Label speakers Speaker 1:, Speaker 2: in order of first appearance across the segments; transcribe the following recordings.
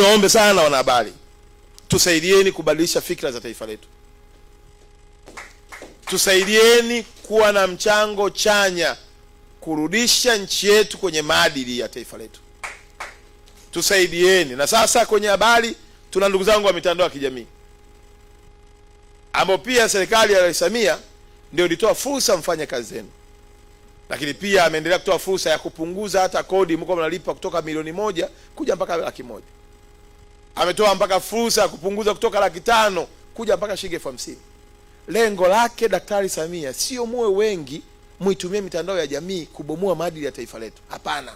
Speaker 1: niwaombe sana wanahabari, tusaidieni kubadilisha fikra za taifa letu. Tusaidieni kuwa na mchango chanya kurudisha nchi yetu kwenye maadili ya taifa letu. Tusaidieni. Na sasa kwenye habari tuna ndugu zangu wa mitandao ya kijamii ambao pia serikali ya Rais Samia ndio ilitoa fursa mfanye kazi zenu, lakini pia ameendelea kutoa fursa ya kupunguza hata kodi mko mnalipa kutoka milioni 1 kuja mpaka 100,000. Ametoa mpaka fursa ya kupunguza kutoka 500,000 kuja mpaka shilingi 50,000. Lengo lake Daktari Samia sio muwe wengi muitumie mitandao ya jamii kubomoa maadili ya taifa letu. Hapana.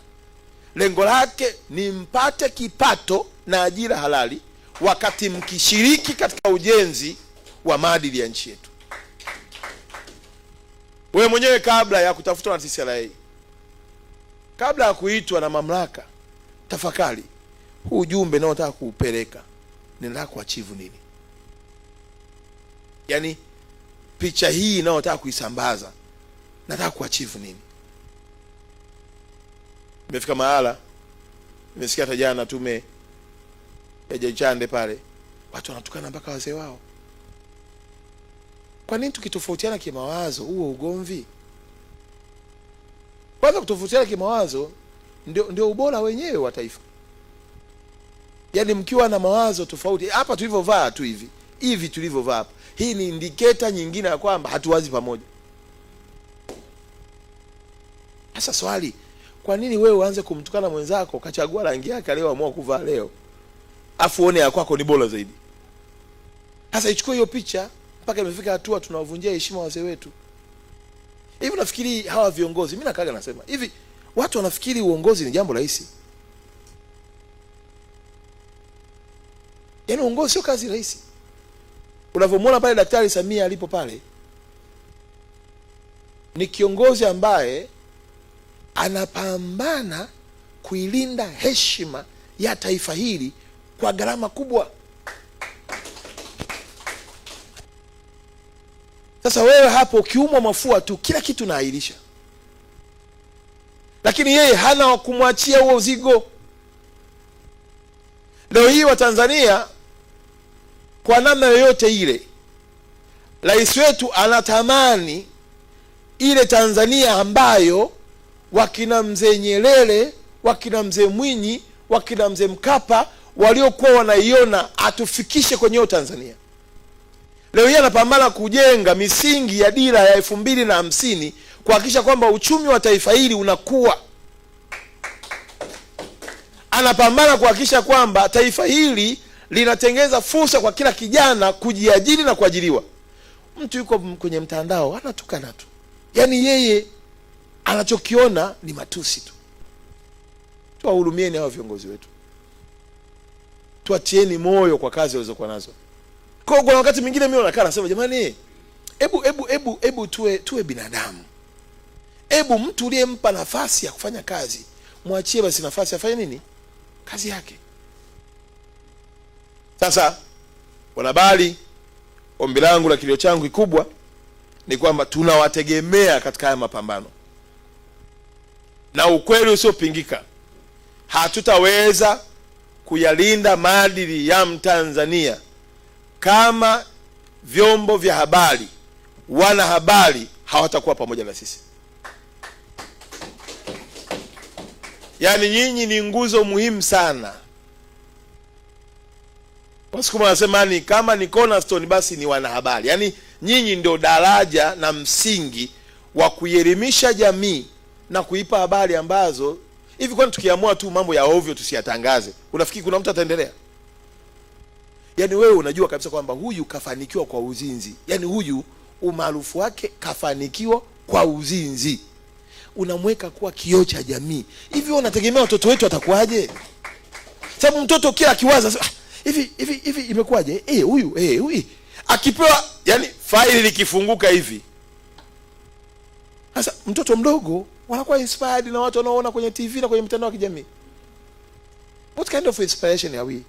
Speaker 1: Lengo lake ni mpate kipato na ajira halali wakati mkishiriki katika ujenzi wa maadili ya nchi yetu. Wewe mwenyewe kabla ya kutafutwa na TCRA, kabla ya kuitwa na mamlaka, tafakari huu ujumbe nao nataka kuupeleka ninataka kuachieve nini? Yaani picha hii nao nataka kuisambaza nataka kuachieve nini? Nimefika mahala nimesikia hata jana tume ya Chande pale watu wanatukana mpaka wazee wao. Kwa nini tukitofautiana kimawazo huo ugomvi? Kwanza kutofautiana kimawazo ndio ubora wenyewe wa taifa. Yaani mkiwa na mawazo tofauti, hapa tulivyovaa tu hivi tulivyovaa hapa, hii ni indicator nyingine ya kwamba hatuwazi pamoja. Sasa swali, kwa nini wewe uanze kumtukana mwenzako kachagua rangi yake leo amua kuvaa leo, afu uone ya kwako ni bora zaidi? Sasa ichukue hiyo picha mpaka imefika hatua tunawavunjia heshima wazee wetu. Hivi nafikiri hawa viongozi, mimi nakaga nasema hivi, watu wanafikiri uongozi ni jambo rahisi? Yaani uongozi sio kazi rahisi. Unavyomuona pale Daktari Samia alipo pale, ni kiongozi ambaye anapambana kuilinda heshima ya taifa hili kwa gharama kubwa. Sasa wewe hapo ukiumwa mafua tu kila kitu naahirisha, lakini yeye hana wa kumwachia huo uzigo. Leo hii wa Tanzania kwa namna yoyote ile, rais wetu anatamani ile Tanzania ambayo wakina mzee Nyerere, wakina mzee Mwinyi, wakina mzee Mkapa waliokuwa wanaiona, atufikishe kwenye hiyo Tanzania. Leo hii anapambana kujenga misingi ya dira ya 2050 kuhakikisha kwamba uchumi wa taifa hili unakuwa. Anapambana kuhakikisha kwamba taifa hili linatengeza fursa kwa kila kijana kujiajiri na kuajiriwa. Mtu yuko kwenye mtandao anatukana tu, yaani yeye anachokiona ni matusi tu. Tuwahurumieni hao viongozi wetu, tuatieni moyo kwa kazi walizokuwa nazo. Kwa wakati mwingine mimi nakaa nasema jamani, hebu tuwe binadamu. Hebu mtu uliyempa nafasi ya kufanya kazi mwachie basi nafasi afanye nini? Kazi yake. Sasa wanahabari, ombi langu na kilio changu kikubwa ni kwamba tunawategemea katika haya mapambano, na ukweli usiopingika, hatutaweza kuyalinda maadili ya Mtanzania kama vyombo vya habari, wana habari hawatakuwa pamoja na sisi. Yaani nyinyi ni nguzo muhimu sana. Wasikuma wanasema ni kama ni cornerstone basi ni wanahabari. Yaani nyinyi ndio daraja na msingi wa kuelimisha jamii na kuipa habari ambazo hivi kwani tukiamua tu mambo ya ovyo tusiyatangaze, unafikiri kuna mtu ataendelea? Yaani wewe unajua kabisa kwamba huyu kafanikiwa kwa uzinzi. Yaani huyu umaarufu wake kafanikiwa kwa uzinzi. Unamweka kuwa kioo cha jamii. Hivi unategemea watoto wetu atakuaje? Sababu mtoto kila akiwaza hivi imekuaje? Huyu akipewa, yani faili likifunguka hivi. Sasa mtoto mdogo wanakuwa inspired na watu wanaoona kwenye TV na kwenye mitandao ya kijamii. What kind of inspiration are we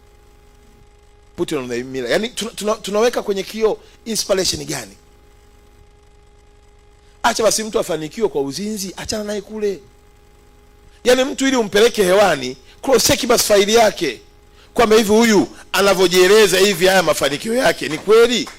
Speaker 1: put on the mirror? Yani tunaweka kwenye kioo inspiration gani? Acha basi mtu afanikiwe kwa uzinzi, achana naye kule. Yani mtu ili umpeleke hewani, cross check basi faili yake. kwamba hivi huyu anavyojieleza hivi haya mafanikio yake ni kweli?